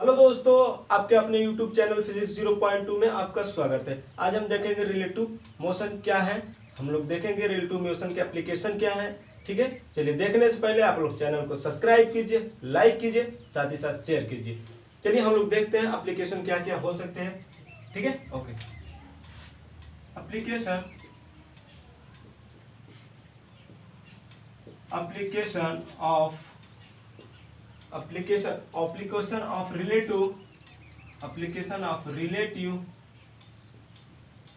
Hello दोस्तों, आपके अपने YouTube चैनल फिजिक्स 0.2 में आपका स्वागत है। आज हम देखेंगे रिलेटिव मोशन क्या है। हम लोग देखेंगे रिलेटिव मोशन के एप्लीकेशन क्या है। ठीक है, चलिए देखने से पहले आप लोग चैनल को सब्सक्राइब कीजिए, लाइक कीजिए, साथ ही साथ शेयर कीजिए। चलिए हम लोग देखते हैं एप्लीकेशन क्या क्या हो सकते हैं। ठीक है, okay. Application of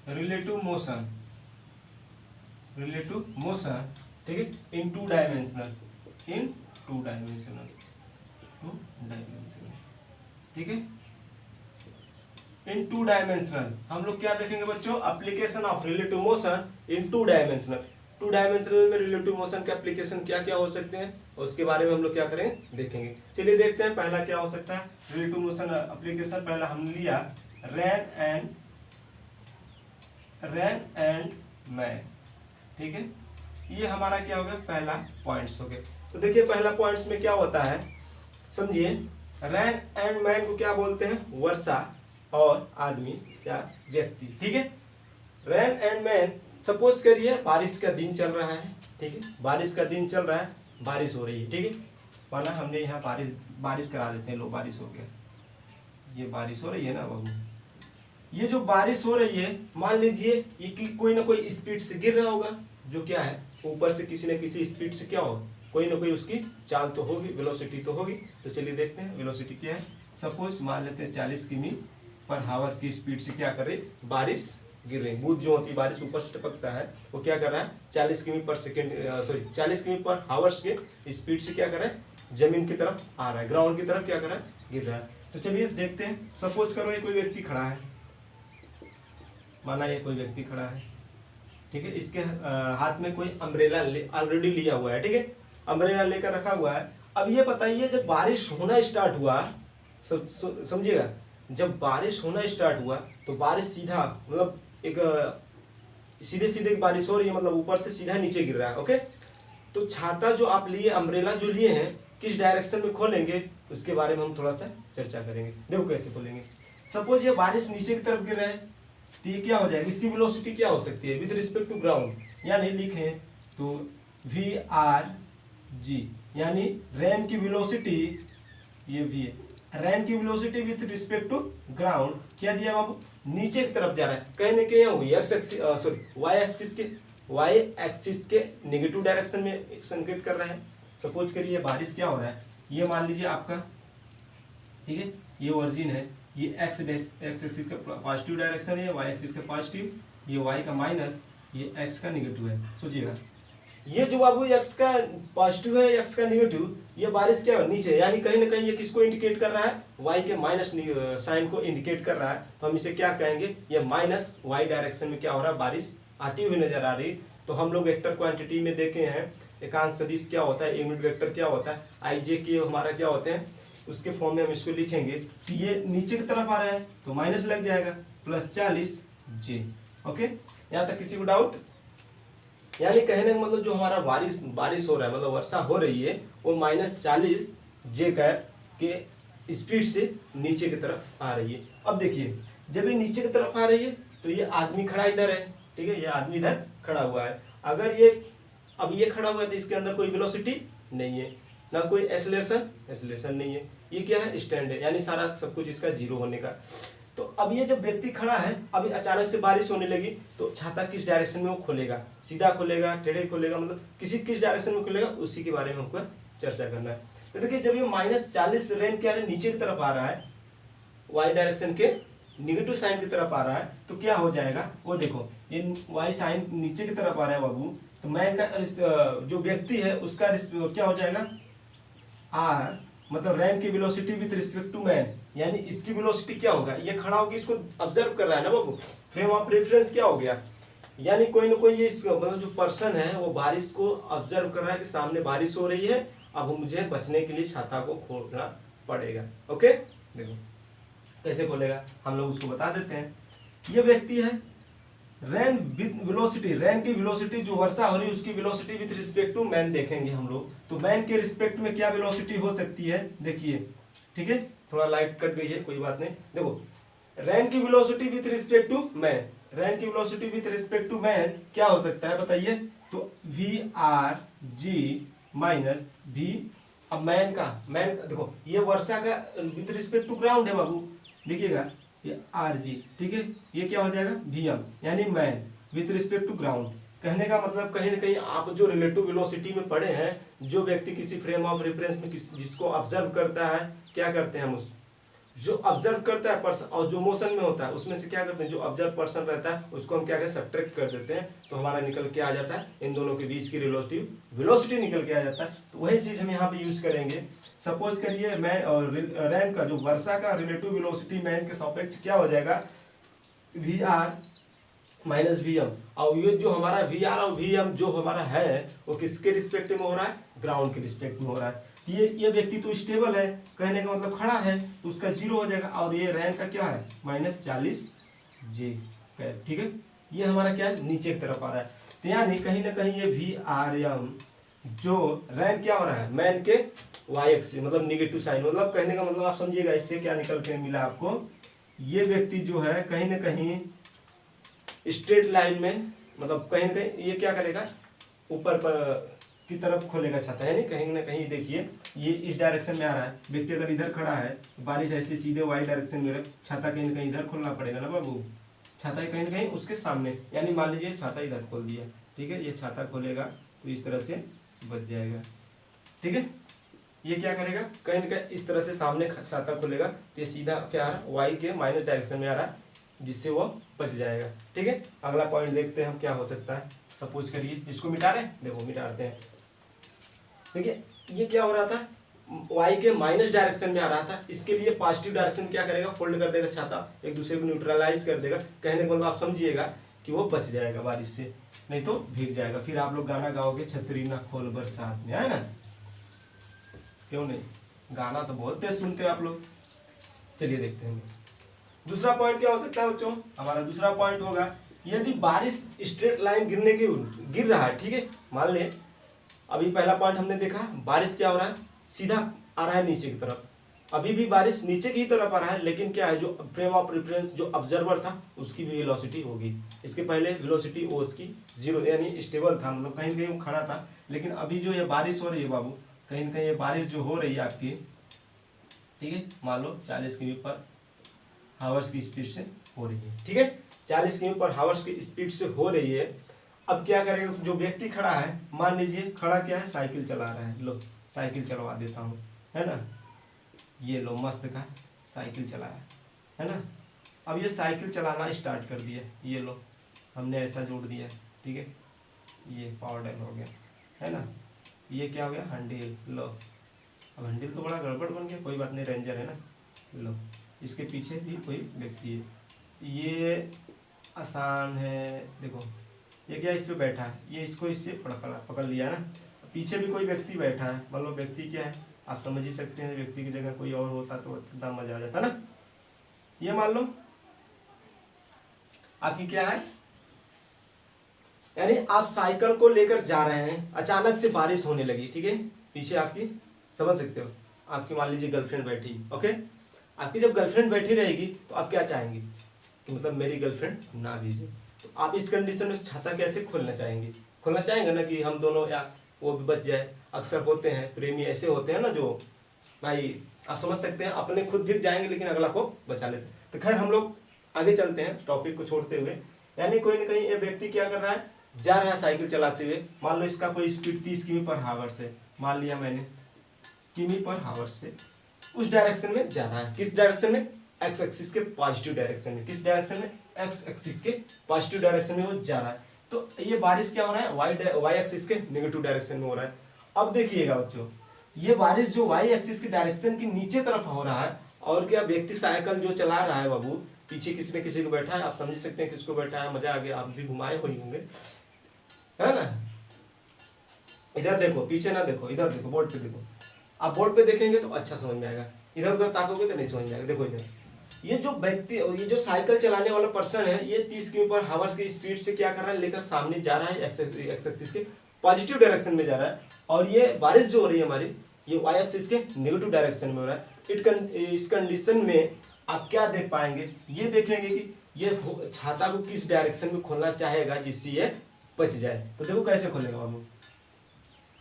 relative motion, ठीक है, इन टू डायमेंशनल, ठीक है, इन टू डायमेंशनल। हम लोग क्या देखेंगे बच्चों? Application of relative motion in two dimensional. Two dimensional में रिलेटिव मोशन के एप्लीकेशन क्या क्या हो सकते हैं, उसके बारे में हम लोग क्या करेंगे देखेंगे। चलिए देखते हैं पहला क्या हो सकता है रिलेटिव मोशन एप्लीकेशन। पहला हमने लिया रैन एंड मैन, ठीक है। ये हमारा क्या हो गया? पहला पॉइंट्स हो गया। तो देखिए पहला पॉइंट्स में क्या होता है, समझिए। रैन एंड मैन को क्या बोलते हैं? वर्षा और आदमी या व्यक्ति, ठीक है। रैन एंड मैन, सपोज करिए बारिश का दिन चल रहा है, ठीक है। बारिश का दिन चल रहा है, बारिश हो रही है, ठीक है। माना हमने यहाँ बारिश करा देते हैं, लो बारिश हो गया। ये बारिश हो रही है ना बाबू। ये जो बारिश हो रही है, मान लीजिए ये कि कोई ना कोई स्पीड से गिर रहा होगा, जो क्या है ऊपर से किसी न किसी स्पीड से क्या हो, कोई ना कोई उसकी चाल तो होगी, वेलोसिटी तो होगी। तो चलिए देखते हैं वेलोसिटी क्या है। सपोज मान लेते हैं 40 किमी पर हावर की स्पीड से क्या करे, बारिश गिर रही। बूंद जो होती है बारिश ऊपर से टपकता है, वो क्या कर रहा है 40 किमी पर सेकेंड, 40 किमी पर हावर्स के स्पीड से क्या कर रहा है, जमीन की तरफ आ रहा है, ग्राउंड की तरफ क्या कर रहा है, गिर रहा है। तो चलिए देखते हैं। सपोज करो ये कोई व्यक्ति खड़ा है, माना ये कोई व्यक्ति खड़ा है, ठीक है। इसके हाथ में कोई अम्ब्रेला ऑलरेडी लिया हुआ है, ठीक है। अम्ब्रेला लेकर रखा हुआ है। अब ये बताइए जब बारिश होना स्टार्ट हुआ, समझिएगा, जब बारिश होना स्टार्ट हुआ तो बारिश सीधा मतलब एक सीधे सीधे बारिश हो रही है, मतलब ऊपर से सीधा नीचे गिर रहा है, ओके। तो छाता जो आप लिए, अम्ब्रेला जो लिए हैं, किस डायरेक्शन में खोलेंगे उसके बारे में हम थोड़ा सा चर्चा करेंगे। देखो कैसे खोलेंगे। सपोज ये बारिश नीचे की तरफ गिर रहा है, तो ये क्या हो जाएगा, इसकी वेलोसिटी क्या हो सकती है विद रिस्पेक्ट टू ग्राउंड, यानी लिखें तो VRG, यानी रैन की वेलोसिटी, ये V है, रैन की velocity with respect to ground क्या दिया बाबू, नीचे की तरफ जा रहा है। कहीं ना कहीं वाई एक्सिस के नेगेटिव डायरेक्शन में एक संकेत कर रहा है। सपोज करिए बारिश क्या हो रहा है, ये मान लीजिए आपका, ठीक है, ये ओरिजिन है, ये एक्स एक्सिस का पॉजिटिव डायरेक्शन है, वाई एक्सिस का पॉजिटिव, ये वाई का माइनस, ये एक्स का नेगेटिव है। सोचिएगा ये जो बाबू एक्स का पॉजिटिव है, एक्स का नेगेटिव, ये बारिश क्या है नीचे, यानी कहीं ना कहीं ये किसको इंडिकेट कर रहा है, वाई के माइनस साइन को इंडिकेट कर रहा है। तो हम इसे क्या कहेंगे, ये माइनस वाई डायरेक्शन में क्या हो रहा है, बारिश आती हुई नजर आ रही। तो हम लोग वेक्टर क्वांटिटी में देखे हैं एकांक सदिश क्या होता है, यूनिट वेक्टर क्या होता है, आई जे के हमारा क्या होते हैं, उसके फॉर्म में हम इसको लिखेंगे। तो ये नीचे की तरफ आ रहा है तो माइनस लग जाएगा, प्लस 40 जे, ओके। यहाँ तक किसी को डाउट? यानी कहने का मतलब जो हमारा बारिश हो रहा है, मतलब वर्षा हो रही है, वो -40 जे का के स्पीड से नीचे की तरफ आ रही है। अब देखिए जब ये नीचे की तरफ आ रही है तो ये आदमी खड़ा इधर है, ठीक है, ये आदमी इधर खड़ा हुआ है। अगर ये अब ये खड़ा हुआ है तो इसके अंदर कोई वेलोसिटी नहीं है, ना कोई एक्सेलरेशन नहीं है। ये क्या है, स्टैंड है, यानी सारा सब कुछ इसका जीरो होने का। तो अब ये जब व्यक्ति खड़ा है, अभी अचानक से बारिश होने लगी, तो छाता किस डायरेक्शन में वो खोलेगा, सीधा खोलेगा, टेढ़े खोलेगा, मतलब किस डायरेक्शन में खोलेगा, उसी के बारे में हमको चर्चा करना है। तो देखिए जब ये -40 रैन क्या है, नीचे की तरफ आ रहा है, वाई डायरेक्शन के निगेटिव साइन की तरफ आ रहा है, तो क्या हो जाएगा, वो देखो ये वाई साइन नीचे की तरफ आ रहा है बाबू। तो मैन का जो व्यक्ति है उसका क्या हो जाएगा, आर, मतलब रैन की velocity with respect to man, यानी इसकी वेलोसिटी क्या होगा, ये खड़ा होकर इसको ऑब्जर्व कर रहा है ना बाबू, फ्रेम ऑफ रेफरेंस क्या हो गया, यानी कोई ना कोई ये मतलब जो पर्सन है वो बारिश को ऑब्जर्व कर रहा है कि सामने बारिश हो रही है, अब मुझे बचने के लिए छाता को खोलना पड़ेगा, ओके। देखो कैसे खोलेगा, हम लोग उसको बता देते हैं। ये व्यक्ति है, रैन की वेलोसिटी जो वर्षा हो रही है उसकी velocity with respect to man देखेंगे हम लोग। तो मैन के रिस्पेक्ट में क्या वेलोसिटी हो सकती है, देखिए, ठीक है, थोड़ा लाइट कट गई है, कोई बात नहीं। देखो रैन की velocity with respect to man, rain की velocity with respect to man क्या हो सकता है बताइए? तो V R G minus V, अब मैन देखो ये वर्षा का विथ रिस्पेक्ट टू ग्राउंड है बाबू, देखिएगा ये आर जी, ठीक है, ये क्या हो जाएगा वी एम, यानी man with respect to ground. कहने का मतलब कहीं ना कहीं आप जो रिलेटिव वेलोसिटी में पढ़े हैं, जो व्यक्ति किसी फ्रेम ऑफ रेफरेंस में जिसको ऑब्जर्व करता है, क्या करते हैं हम उस जो ऑब्जर्व करता है पर्सन और जो मोशन में होता है उसमें से क्या करते हैं, जो ऑब्जर्व पर्सन रहता है उसको हम क्या करें सब्ट्रैक्ट कर देते हैं, तो हमारा निकल के आ जाता है इन दोनों के बीच की वेलोसिटी निकल के आ जाता है। तो वही चीज़ हम यहाँ पे यूज करेंगे। सपोज करिए मैं और रैन का जो वर्षा का रिलेटिव वेलोसिटी मैन के सापेक्ष क्या हो जाएगा, V R minus V M, और ये जो हमारा वी आर और वी एम जो हमारा है वो किसके रिस्पेक्ट में हो रहा है, ग्राउंड के रिस्पेक्ट में हो रहा है। ये व्यक्ति तो स्टेबल है, कहने का मतलब खड़ा है, तो उसका जीरो हो जाएगा, और ये रैन का क्या है -40 जे, ठीक है। ये हमारा क्या है नीचे की तरफ आ रहा है, तो यानी कहीं ना कहीं ये वी आर एम जो रैन क्या हो रहा है मैन के वाई एक्स से, मतलब निगेटिव साइन, मतलब कहने का मतलब आप समझिएगा इससे क्या निकल के मिला आपको, ये व्यक्ति जो है कहीं ना कहीं स्ट्रेट लाइन में, मतलब कहीं ना कहीं ये क्या करेगा ऊपर पर की तरफ खोलेगा छाता, है नहीं, कहीं ना कहीं देखिए ये इस डायरेक्शन में आ रहा है, व्यक्ति अगर इधर खड़ा है बारिश ऐसे सीधे वाई डायरेक्शन में, छाता कहीं ना कहीं इधर खोलना पड़ेगा ना बाबू, छाता कहीं ना कहीं उसके सामने, यानी मान लीजिए छाता इधर खोल दिया, ठीक है, ये छाता खोलेगा तो इस तरह से बच जाएगा, ठीक है। ये क्या करेगा कहीं ना कहीं इस तरह से सामने छाता खोलेगा, तो ये सीधा क्या आ रहा है वाई के माइनस डायरेक्शन में आ रहा है, जिससे वो बच जाएगा, ठीक है। अगला पॉइंट देखते हैं हम क्या हो सकता है। सपोज करिए इसको मिटा रहे हैं, देखो मिटाते हैं, देखिए ये क्या हो रहा था वाई के माइनस डायरेक्शन में आ रहा था, इसके लिए पॉजिटिव डायरेक्शन क्या करेगा फोल्ड कर देगा छाता, एक दूसरे को न्यूट्रलाइज कर देगा, कहने का मतलब आप समझिएगा कि वो बच जाएगा बारिश से, नहीं तो भीग जाएगा। फिर आप लोग गाना गाओगे छतरी ना खोल बरसात में, है ना, क्यों नहीं, गाना तो बहुत तेज सुनते हैं आप लोग। चलिए देखते हैं दूसरा पॉइंट क्या हो सकता है बच्चों, हमारा दूसरा पॉइंट होगा यदि बारिश स्ट्रेट लाइन गिर रहा है, ठीक है, मान ले अभी पहला पॉइंट हमने देखा बारिश क्या हो रहा है सीधा आ रहा है नीचे की तरफ, अभी भी बारिश नीचे की तरफ आ रहा है, लेकिन क्या है जो फ्रेम ऑफ रेफरेंस जो ऑब्जर्वर था उसकी भी वेलोसिटी होगी, इसके पहले वेलोसिटी वो उसकी जीरो यानी स्टेबल था, मतलब कहीं कहीं वो खड़ा था, लेकिन अभी जो ये बारिश हो रही है बाबू, कहीं ना कहीं ये बारिश जो हो रही है आपकी, ठीक है, मान लो 40 किमी पर हावर्स की स्पीड से हो रही है, ठीक है, 40 किमी पर हावर्स की स्पीड से हो रही है। अब क्या करेगा जो व्यक्ति खड़ा है, मान लीजिए खड़ा क्या है साइकिल चला रहा है, लो साइकिल चलवा देता हूँ, है ना, ये लो मस्त का साइकिल चलाया, है ना। अब ये साइकिल चलाना स्टार्ट कर दिया, ये लो हमने ऐसा जोड़ दिया, ठीक है, ये पावर डायल हो गया, है ना, ये क्या हो गया हैंडल, लो अब हैंडल तो बड़ा गड़बड़ बन गया, कोई बात नहीं, रेंजर है ना, लो इसके पीछे भी कोई व्यक्ति है, ये आसान है, देखो ये क्या इस पर बैठा है, ये इसको इससे पकड़ लिया ना, पीछे भी कोई व्यक्ति बैठा है, मतलब व्यक्ति क्या है आप समझ ही सकते हैं, व्यक्ति की जगह कोई और होता तो कितना मजा आ जाता ना। ये मान लो आपकी क्या है, यानी आप साइकिल को लेकर जा रहे हैं, अचानक से बारिश होने लगी, ठीक है, पीछे आपकी समझ सकते हो, आपकी मान लीजिए गर्लफ्रेंड बैठी, ओके, आपकी जब गर्लफ्रेंड बैठी रहेगी तो आप क्या चाहेंगे कि मतलब मेरी गर्लफ्रेंड ना भीगे, तो आप इस कंडीशन में छाता कैसे खोलना चाहेंगे ना कि हम दोनों या वो भी बच जाए। अक्सर होते हैं प्रेमी ऐसे होते हैं ना जो भाई आप समझ सकते हैं अपने खुद भीग जाएंगे लेकिन अगला को बचा लेते हैं। तो खैर हम लोग आगे चलते हैं टॉपिक को छोड़ते हुए, यानी कोई ना कहीं ये व्यक्ति क्या कर रहा है जा रहा है साइकिल चलाते हुए, मान लो इसका कोई स्पीड 30 किमी पर हावर्स है, मान लिया मैंने किमी पर हावर्स से उस डायरेक्शन में जा रहा है, किस डायरेक्शन में एक्स एक्सिस के पॉजिटिव डायरेक्शन में, किस डायरेक्शन में एक्स एक्सिस के पॉजिटिव डायरेक्शन में वो जा रहा है। तो ये बारिश क्या हो रहा है वाई एक्सिस के नेगेटिव डायरेक्शन में हो रहा है। अब देखिएगा बच्चों ये बारिश जो वाई एक्सिस के डायरेक्शन के नीचे तरफ हो रहा है, और क्या व्यक्ति साइकिल जो चला रहा है बाबू पीछे किसी न किसी को बैठा है, आप समझ सकते हैं किसको बैठा है, मजा आ गया, आप भी घुमाए हुए होंगे, है ना। इधर देखो पीछे ना देखो, इधर देखो बोर्ड पे देखो, आप बोर्ड पे देखेंगे तो अच्छा समझ में आएगा, इधर उधर ताकोगे तो नहीं समझ में आएगा। देखो इधर ये जो व्यक्ति ये जो साइकिल चलाने वाला पर्सन है ये 30 किमी पर हावर्स की स्पीड से क्या कर रहा है लेकर सामने जा रहा है एक्स एक्सिस के पॉजिटिव डायरेक्शन में जा रहा है, और ये बारिश जो हो रही है हमारी ये वाई एक्सिस के नेगेटिव डायरेक्शन में हो रहा है। इस कंडीशन में आप क्या देख पाएंगे, ये देखेंगे कि ये छाता को किस डायरेक्शन में खोलना चाहेगा जिससे ये बच जाए। तो देखो कैसे खोलेगा बाबू।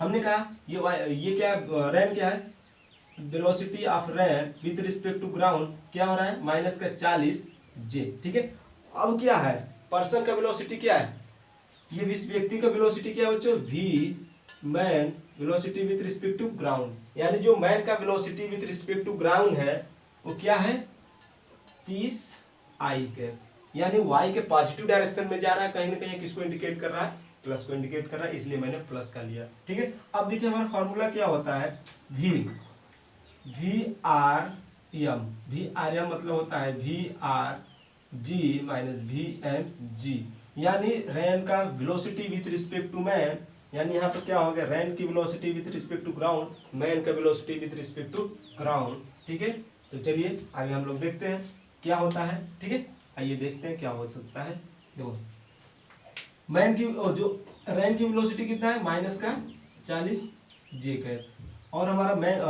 हमने कहा ये क्या रैन क्या है, velocity of rain with respect to ground क्या हो रहा है, -40 J, ठीक है। अब क्या है, पर्सन का वेलोसिटी क्या है, ये इस व्यक्ति का वेलोसिटी क्या है बच्चों, v man velocity with respect to ground, यानी जो मैन का velocity with respect to ground है वो क्या है 30 I के, यानी y के पॉजिटिव डायरेक्शन में जा रहा है, कहीं ना कहीं किसको इंडिकेट कर रहा है, प्लस को इंडिकेट कर रहा है, इसलिए मैंने प्लस का लिया, ठीक है। अब देखिए हमारा फॉर्मूला क्या होता है, वी आर एम मतलब होता है VRG माइनस VMG, यानी रैन का velocity with respect to man, यानी यहाँ पर क्या हो गया, रैन की velocity with respect to ground, man का velocity with respect to ground, ठीक है। तो चलिए आगे हम लोग देखते हैं क्या होता है, ठीक है। आइए देखते हैं क्या हो सकता है। देखो मैन की जो रैन की वेलोसिटी कितना है, -40 J का, और हमारा मैन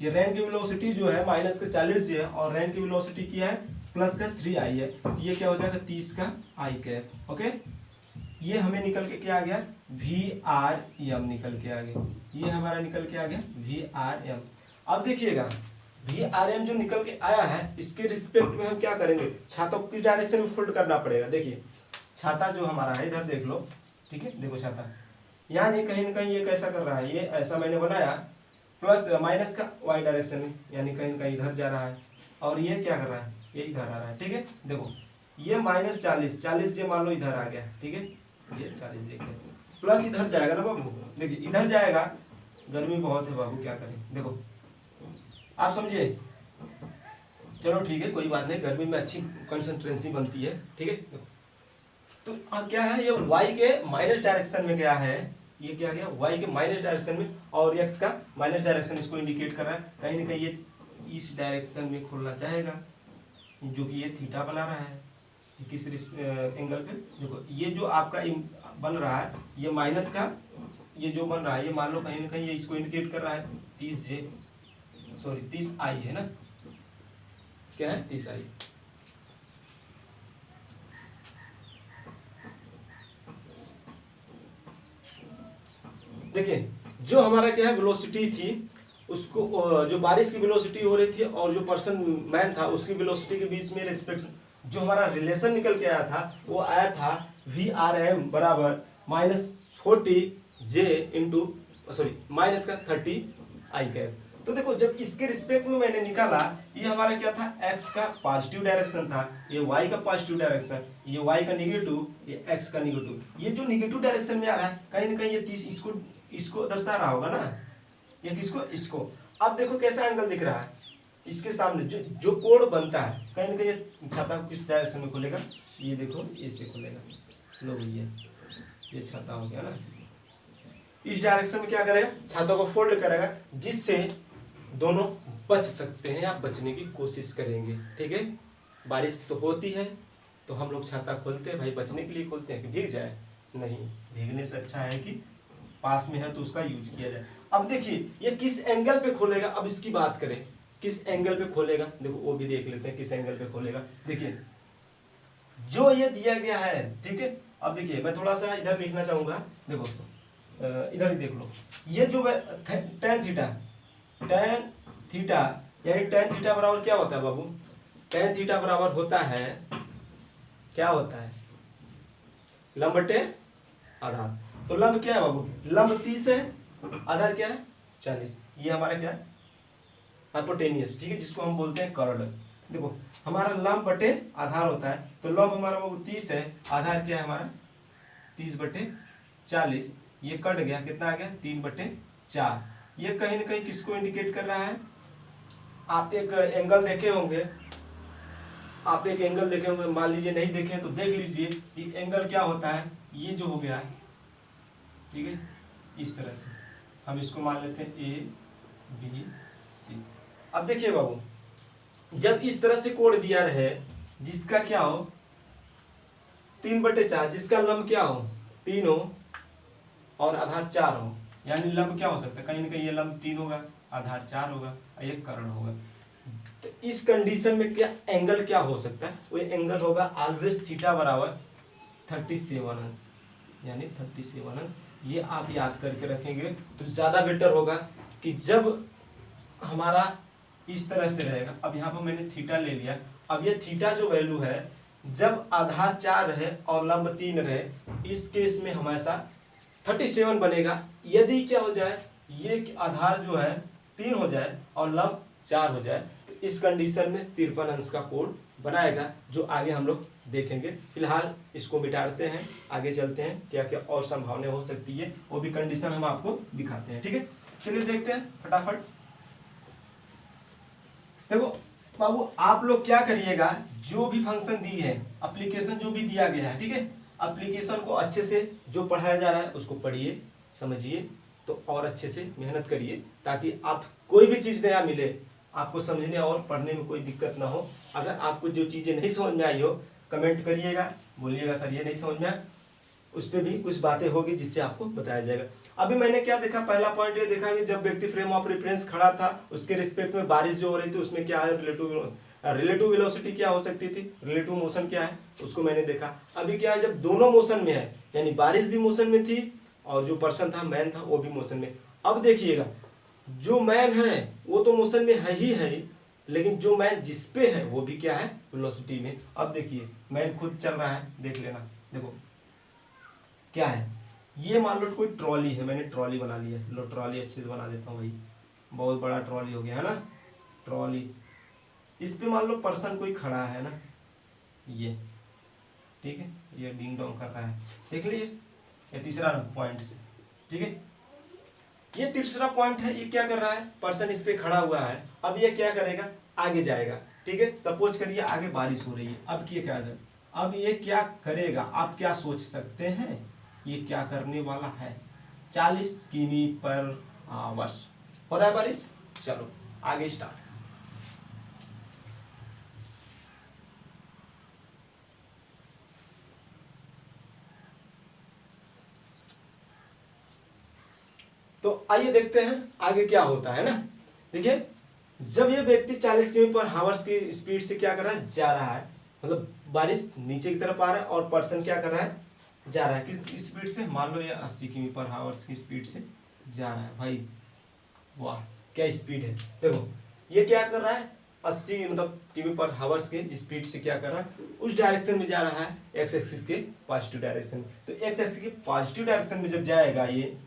ये रैन की वेलोसिटी जो है -40 J है, और रैन की वेलोसिटी क्या है +3 I है, तो ये क्या हो जाएगा 30 का I का, ओके। ये हमें निकल के क्या आ गया, VRM निकल के आ गया, ये हमारा निकल के आ गया VRM। अब देखिएगा VRM जो निकल के आया है, इसके रिस्पेक्ट में हम क्या करेंगे, छाता को किस डायरेक्शन में फोल्ड करना पड़ेगा। देखिए छाता जो हमारा है इधर देख लो, ठीक है, देखो छाता यानी कहीं ना कहीं ये कैसा कर रहा है, ये ऐसा मैंने बनाया प्लस माइनस का y डायरेक्शन में, यानी कहीं ना कहीं इधर जा रहा है, और ये क्या कर रहा है, ये इधर आ रहा है, ठीक है। देखो ये -40 J मान लो इधर आ गया, ठीक है, ये 40 J प्लस इधर जाएगा ना बाबू, देखिए इधर जाएगा, गर्मी बहुत है बाबू क्या करें, देखो आप समझिए, चलो ठीक है कोई बात नहीं, गर्मी में अच्छी कंसंट्रेंसी बनती है, ठीक है। देखो तो क्या है, ये y के माइनस डायरेक्शन में गया है, ये क्या गया y के माइनस डायरेक्शन में, और x का माइनस डायरेक्शन इसको इंडिकेट कर रहा है, कहीं ना कहीं ये इस डायरेक्शन में खोलना चाहेगा, जो कि ये थीटा बना रहा है, किस एंगल पे, देखो ये जो आपका बन रहा है, ये माइनस का ये जो बन रहा है, ये मान लो कहीं ना कहीं ये इसको इंडिकेट कर रहा है 30 I है ना, क्या है 30 I। देखिए जो हमारा क्या है वेलोसिटी थी, उसको जो बारिश की वेलोसिटी हो रही थी और जो पर्सन मैन था उसकी वेलोसिटी के बीच में रिस्पेक्ट जो हमारा रिलेशन निकल के आया था, वो आया था VRM बराबर -40 J इंटू -30 I कैप। तो देखो जब इसके रिस्पेक्ट में मैंने निकाला, ये हमारा क्या था, x का पॉजिटिव डायरेक्शन था, ये y का पॉजिटिव डायरेक्शन, ये y का निगेटिव, ये x का निगेटिव, ये जो निगेटिव डायरेक्शन में आ रहा है, कहीं ना कहीं ये 30 इसको दर्शा रहा होगा ना, ये किसको, इसको। अब देखो कैसा एंगल दिख रहा है, इसके सामने जो कोण बनता है, कहीं ना कहीं ये छाता को किस डायरेक्शन में खोलेगा, ये देखो ऐसे खोलेगा, लो भैया ये छाता हो गया ना, इस डायरेक्शन में क्या करेगा, छाता को फोल्ड करेगा, जिससे दोनों बच सकते हैं या बचने की कोशिश करेंगे, ठीक है। बारिश तो होती है तो हम लोग छाता खोलते हैं भाई, बचने के लिए खोलते हैं कि भीग जाए, नहीं, भीगने से अच्छा है कि पास में है तो उसका यूज किया जाए। अब देखिए ये किस एंगल पे खोलेगा, अब इसकी बात करें किस एंगल पे खोलेगा, देखो वो भी देख लेते हैं किस एंगल पे खोलेगा। देखिए जो ये दिया गया है, ठीक है। अब देखिए मैं थोड़ा सा इधर लिखना चाहूंगा, देखो इधर ही देख लो, ये जो tan थीटा यानी tan थीटा बराबर क्या होता है बाबू, tan थीटा बराबर होता है, क्या होता है, लंब बटे आधार। तो लंब क्या है बाबू, लंब 30 है, आधार क्या है 40, ये हमारा क्या है हाइपोटेनियस, ठीक है, जिसको हम बोलते हैं कर्ड। देखो हमारा लंब बटे आधार होता है, तो लंब हमारा बाबू 30 है, आधार क्या है हमारा 30/40, ये कट गया, कितना आ गया 3/4। ये कहीं ना कहीं किसको इंडिकेट कर रहा है, आप एक एंगल देखे होंगे, मान लीजिए नहीं देखे तो देख लीजिए, ये एंगल क्या होता है, ये जो हो गया है, ठीक है, इस तरह से हम इसको मान लेते हैं ABC। अब देखिए बाबू, जब इस तरह से कोण दिया रहे, जिसका क्या हो 3/4, जिसका लंब क्या हो 3 हो और आधार 4 हो, यानी लंब क्या हो सकता है, कहीं ना कहीं ये लंब 3 होगा, आधार 4 होगा और ये कर्ण होगा। तो इस कंडीशन में क्या एंगल क्या हो सकता है, वो एंगल होगा ऑलवेज थीटा बराबर 37 अंश, यानी 37 अंश। ये आप याद करके रखेंगे तो ज़्यादा बेटर होगा कि जब हमारा इस तरह से रहेगा। अब यहाँ पर मैंने थीटा ले लिया। अब ये थीटा जो वैल्यू है जब आधार 4 रहे और लंब 3 रहे, इस केस में हमेशा 37 बनेगा। यदि क्या हो जाए, ये आधार जो है 3 हो जाए और लंब 4 हो जाए, तो इस कंडीशन में 53 अंश का कोण बनाएगा, जो आगे हम लोग देखेंगे। फिलहाल इसको मिटाते हैं, आगे चलते हैं क्या क्या और संभावना हो सकती है, वो भी कंडीशन हम आपको दिखाते हैं। ठीक है, चलिए देखते हैं फटाफट। देखो बाबू, आप लोग क्या करिएगा, जो भी फंक्शन दी है, एप्लीकेशन जो भी दिया गया है, ठीक है, एप्लीकेशन को अच्छे से जो पढ़ाया जा रहा है उसको पढ़िए, समझिए, तो और अच्छे से मेहनत करिए ताकि आप कोई भी चीज़ नया मिले आपको समझने और पढ़ने में कोई दिक्कत ना हो। अगर आपको जो चीज़ें नहीं समझ में आई हो, कमेंट करिएगा, बोलिएगा सर ये नहीं समझ में आया, उस पर भी कुछ बातें होगी जिससे आपको बताया जाएगा। अभी मैंने क्या देखा, पहला पॉइंट ये देखा कि जब व्यक्ति फ्रेम ऑफ रेफरेंस खड़ा था उसके रिस्पेक्ट में बारिश जो हो रही थी उसमें क्या है, रिलेटिव वेलोसिटी क्या हो सकती थी, रिलेटिव मोशन क्या है, उसको मैंने देखा। अभी क्या है, जब दोनों मोशन में है, यानी बारिश भी मोशन में थी और जो पर्सन था, मैन था, वो भी मोशन में। अब देखिएगा, जो मैन है वो तो मोशन में है ही है, लेकिन जो मैन जिस पे है वो भी क्या है, वेलोसिटी में। अब देखिए मैन खुद चल रहा है, देख लेना, देखो क्या है, ये मान लो कोई ट्रॉली है, मैंने ट्रॉली बना लिया, लो ट्रॉली अच्छे से बना देता हूँ भाई, बहुत बड़ा ट्रॉली हो गया है ना, ट्रॉली। इस पे मान लो पर्सन कोई खड़ा है ना, ये ठीक है, ये डिंग डोंग कर रहा है, देख लीजिए, ये तीसरा पॉइंट से, ठीक है, ये तीसरा पॉइंट है, ये क्या कर रहा है, पर्सन इस पे खड़ा हुआ है। अब ये क्या करेगा, आगे जाएगा, ठीक है, सपोज करिए आगे बारिश हो रही है, अब ये क्या कर, अब ये क्या करेगा, आप क्या सोच सकते हैं, ये क्या करने वाला है, 40 किमी पर आवर हो रहा है बारिश। चलो आगे स्टार्ट। तो आइए देखते हैं आगे क्या होता है ना। देखिए, जब ये व्यक्ति 40 किमी पर हावर्स की स्पीड से क्या कर रहा है, जा रहा है, मतलब बारिश नीचे की तरफ आ रहा है और पर्सन क्या कर रहा है, जा रहा है, किस स्पीड से, मान लो ये 80 किमी पर हावर्स की स्पीड से जा रहा है। भाई वाह, क्या स्पीड है, देखो ये क्या कर रहा है, 80 मतलब किमी पर हावर्स के स्पीड से क्या कर रहा है, उस डायरेक्शन में जा रहा है, एक्स एक्सिस के पॉजिटिव डायरेक्शन में। तो एक्स एक्सिस के पॉजिटिव डायरेक्शन में जब जाएगा ये,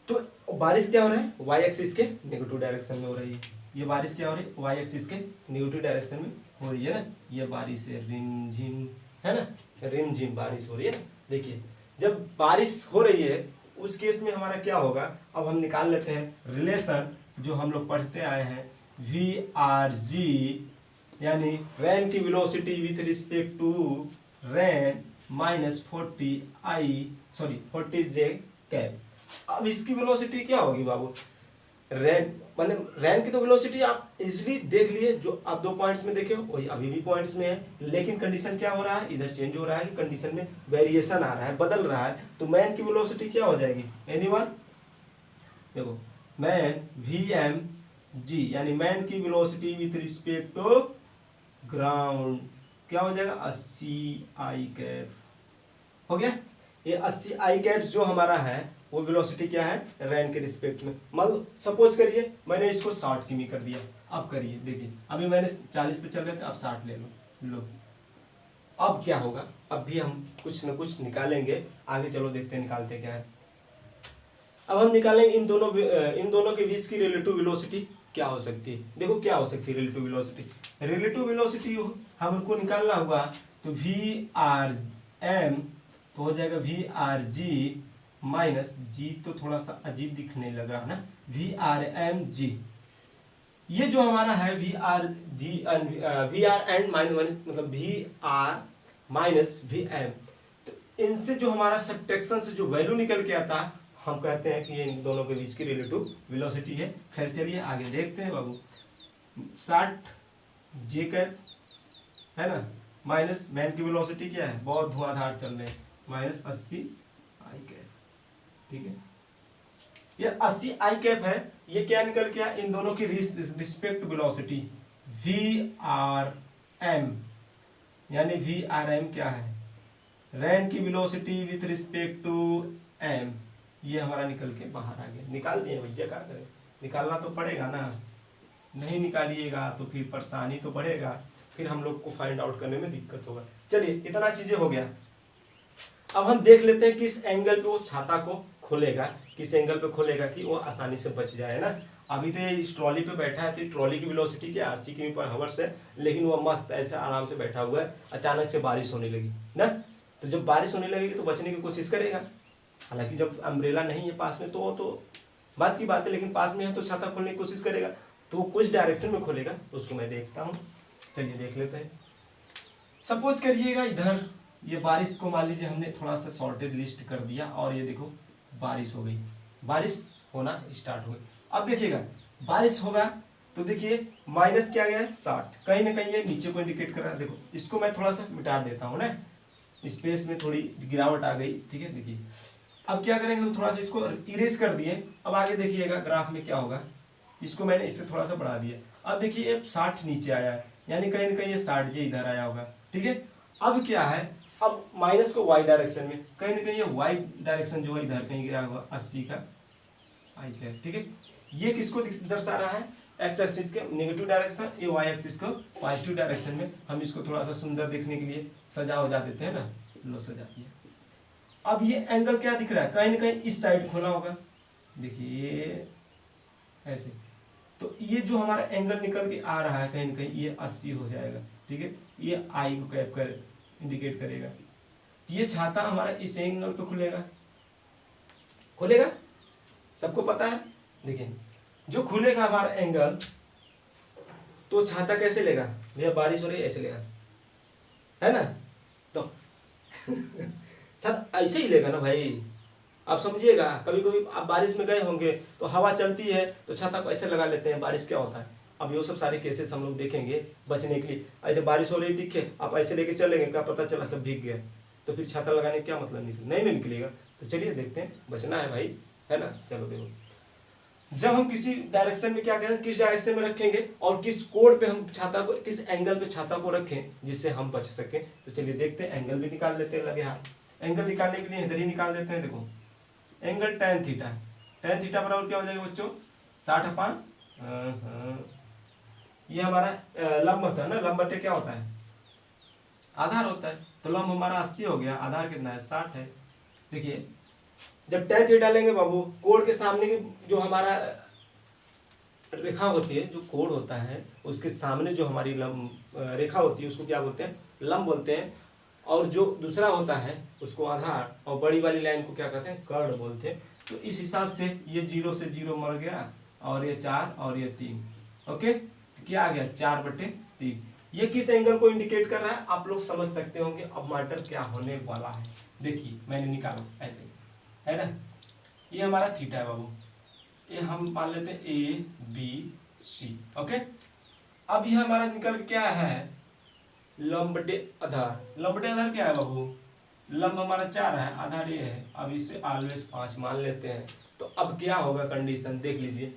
तो बारिश क्या हो रहा है, वाई एक्सिस के नेगेटिव डायरेक्शन में हो रही है। ये बारिश क्या हो रही है, वाई एक्सिस के नेगेटिव डायरेक्शन में हो रही है ना, ये बारिश है, रिमझिम है ना, रिमझिम बारिश हो रही है ना। देखिए जब बारिश हो रही है उस केस में हमारा क्या होगा, अब हम निकाल लेते हैं रिलेशन जो हम लोग पढ़ते आए हैं, वी आर जी, यानी रेन की velocity with respect to rain minus 40 J cap. अब इसकी वेलोसिटी क्या होगी बाबू, रैन मतलब रैन की तो वेलोसिटी आप इजीली देख लिए, जो आप 2 पॉइंट्स में देखे हो वही अभी भी पॉइंट्स में है, लेकिन कंडीशन क्या हो रहा है, इधर चेंज हो रहा है कि कंडीशन में वेरिएशन आ रहा है, बदल रहा है। तो मैन की वेलोसिटी क्या हो जाएगी, एनीवन, देखो मैन वी एम जी, यानी मैन की velocity with respect to ground क्या हो जाएगा, 80 आई कैप हो गया। ये 80 आई कैप जो हमारा है वो वेलोसिटी क्या है, रैन के रिस्पेक्ट में। मतलब सपोज करिए मैंने इसको 60 किमी कर दिया, अब करिए देखिए, अभी मैंने 40 पे चल रहे थे, अब 60 ले लो। अब क्या होगा, अब भी हम कुछ न कुछ निकालेंगे, आगे चलो देखते हैं निकालते क्या है। अब हम निकालेंगे इन दोनों के बीच की रिलेटिव वेलोसिटी क्या हो सकती है। देखो क्या हो सकती है रिलेटिव वेलोसिटी हमको निकालना होगा, तो वी आर एम तो हो जाएगा वी आर जी माइनस जी, तो थोड़ा सा अजीब दिखने लगा है ना, वी आर एम जी। ये जो हमारा है V R G, V R and minus मतलब V R minus V M, तो इनसे जो हमारा सब्ट्रैक्शन से जो वैल्यू निकल के आता है, हम कहते हैं कि ये इन दोनों के बीच की रिलेटिव वेलोसिटी है। खैर चलिए आगे देखते हैं बाबू, 60 जे कैप है ना, माइनस मैन की वेलोसिटी क्या है, बहुत धुआंधार चल रहे हैं, माइनस 80 आई कैप, ठीक है। ये 80 आई कैप है, ये क्या निकल गया, इन दोनों की रिस्पेक्ट वेलोसिटी, VRM, यानी VRM क्या है, रैन की velocity with respect to m, ये हमारा निकल के बाहर आ गया। निकाल दिए भैया, क्या करें, निकालना तो पड़ेगा ना, नहीं निकालिएगा तो फिर परेशानी तो बढ़ेगा, फिर हम लोग को फाइंड आउट करने में दिक्कत होगा। चलिए इतना चीजें हो गया। अब हम देख लेते हैं किस एंगल पे वो छाता को खोलेगा, किस एंगल पे खोलेगा कि वो आसानी से बच जाए ना। अभी तो ये इस ट्रॉली पे बैठा है, तो ट्रॉली की वेलोसिटी क्या 80 किमी/आवर है, लेकिन वो मस्त ऐसे आराम से बैठा हुआ है। अचानक से बारिश होने लगी ना, तो जब बारिश होने लगेगी तो बचने की कोशिश करेगा। हालांकि जब अम्ब्रेला नहीं है पास में तो बात की बात है, लेकिन पास में है तो छाता खोलने की कोशिश करेगा, तो वो कुछ डायरेक्शन में खोलेगा, उसको मैं देखता हूँ। चलिए देख लेते हैं। सपोज करिएगा इधर ये बारिश को मान लीजिए हमने थोड़ा सा सॉर्टेड लिस्ट कर दिया, और ये देखो बारिश हो गई, बारिश होना स्टार्ट हो गई। अब देखिएगा बारिश होगा तो देखिए माइनस क्या गया है 60, कहीं ना कहीं ये नीचे को इंडिकेट कर रहा है। देखो इसको मैं थोड़ा सा मिटा देता हूँ ना, स्पेस में थोड़ी गिरावट आ गई, ठीक है। देखिए अब क्या करेंगे, हम थोड़ा सा इसको इरेज कर दिए। अब आगे देखिएगा ग्राफ में क्या होगा, इसको मैंने इससे थोड़ा सा बढ़ा दिया। अब देखिए ये 60 नीचे आया है, यानी कहीं ना कहीं ये 60 ये इधर आया होगा, ठीक है। अब क्या है, अब माइनस को वाई डायरेक्शन में, कहीं ना कहीं ये वाई डायरेक्शन जो है इधर कहीं गया होगा 80 का आई का, ठीक है। ये किसको दर्शा रहा है, एक्स एक्सिस के नेगेटिव डायरेक्शन, ये वाई एक्सिस को पॉजिटिव डायरेक्शन में। हम इसको थोड़ा सा सुंदर देखने के लिए सजा देते हैं ना, लो सजा दिया। अब ये एंगल क्या दिख रहा है, कहीं ना कहीं इस साइड खोला होगा, देखिए ऐसे। तो ये जो हमारा एंगल निकल के आ रहा है कहीं ना कहीं ये 80 हो जाएगा, ठीक है। ये आई को कैप कर इंडिकेट करेगा। ये छाता हमारा इस एंगल पे खुलेगा, खुलेगा, सबको पता है। देखिए जो खुलेगा हमारा एंगल, तो छाता कैसे लेगा भैया, बारिश हो रही है ऐसे लेगा, है ना। तो छाता ऐसे ही लेगा ना भाई, आप समझिएगा। कभी कभी आप बारिश में गए होंगे तो हवा चलती है तो छाता को ऐसे लगा लेते हैं, बारिश क्या होता है। अब ये सब सारे केसेस हम लोग देखेंगे बचने के लिए। ऐसे बारिश हो रही दिखे, आप ऐसे लेके चलेंगे, क्या पता चला सब भीग गया, तो फिर छाता लगाने का क्या मतलब, नहीं निकलेगा। तो चलिए देखते हैं, बचना है भाई, है ना। चलो देखो, जब हम किसी डायरेक्शन में क्या करें, किस डायरेक्शन में रखेंगे और किस कोण पे हम छाता को, किस एंगल पे छाता को रखें जिससे हम बच सकें। तो चलिए देखते हैं, एंगल भी निकाल लेते हैं, लगे हाथ। एंगल निकालने के लिए इधर ही निकाल देते हैं। देखो angle tan theta, tan theta बराबर क्या हो जाएगा बच्चों, 60/, ये हमारा लंब होता है ना, लंब बटे क्या होता है, आधार होता है। तो लंब हमारा 80 हो गया, आधार कितना है 60 है। देखिए जब tan थीटा लेंगे बाबू, कोण के सामने की जो हमारा रेखा होती है, जो कोण होता है उसके सामने जो हमारी लंब रेखा होती है उसको क्या बोलते हैं, लंब बोलते हैं। और जो दूसरा होता है उसको आधार, और बड़ी वाली लाइन को क्या कहते हैं, कर्ण बोलते हैं। तो इस हिसाब से ये 0 से 0 मर गया, और ये 4 और ये 3, ओके। तो क्या आ गया 4/3। ये किस एंगल को इंडिकेट कर रहा है आप लोग समझ सकते होंगे। अब मैटर क्या होने वाला है, देखिए मैंने निकाला ऐसे, है ना। ये हमारा थीटा है बाबू, ये हम मान लेते हैं ABC, ओके। अब ये हमारा निकल क्या है, लंब बटे आधार। लंब बटे आधार क्या है बाबू, लंब हमारा 4 है, आधार ये है। अब इस पे ऑलवेज 5 मान लेते हैं। तो अब क्या होगा कंडीशन देख लीजिए।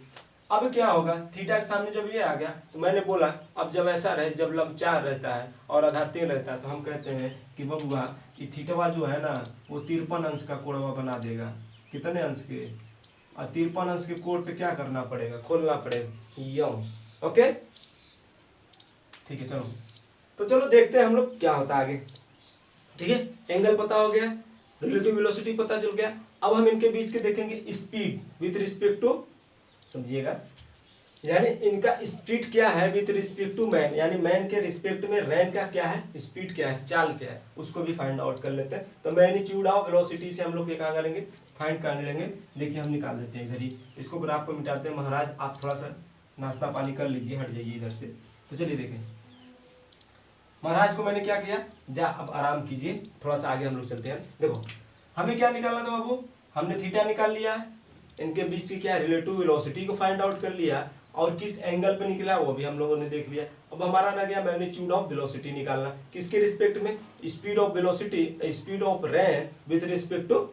अब क्या होगा, थीटा के सामने जब ये आ गया तो मैंने बोला अब जब ऐसा रहे, जब लंब 4 रहता है और आधार 3 रहता है, तो हम कहते हैं कि बबुआ ये थीटवा जो है ना वो 53 अंश का कोणवा बना देगा। कितने अंश के, और 53 अंश के कोण पे क्या करना पड़ेगा, खोलना पड़ेगा यम, ओके ठीक है। चलो तो चलो देखते हैं हम लोग क्या होता है आगे, ठीक है। एंगल पता हो गया, रिलेटिव वेलोसिटी पता चल गया। अब हम इनके बीच के देखेंगे स्पीड विथ रिस्पेक्ट टू, समझिएगा, यानी इनका स्पीड क्या है विथ रिस्पेक्ट टू मैन, यानी मैन के रिस्पेक्ट में रैन का क्या है, स्पीड क्या है, चाल क्या है, उसको भी फाइंड आउट कर लेते हैं। तो मैग्नीट्यूड ऑफ वेलोसिटी से हम लोग क्या करेंगे, फाइंड कर लेंगे। देखिए हम निकाल देते हैं इधर ही, इसको ग्राफ को मिटाते हैं। महाराज आप थोड़ा सा नाश्ता पानी कर लीजिए, हट जाइए इधर से। तो चलिए देखें, महाराज को मैंने क्या किया, जा अब आराम कीजिए, थोड़ा सा आगे हम लोग चलते हैं। देखो हमें क्या निकालना था बाबू, हमने थीटा निकाल लिया, इनके बीच की क्या रिलेटिव वेलोसिटी को फाइंड आउट कर लिया, और किस एंगल पे निकला वो भी हम लोगों ने देख लिया। अब हमारा रह गया मैग्नीट्यूड ऑफ वेलोसिटी निकालना, किसके रिस्पेक्ट में, speed of velocity, speed of rain with respect to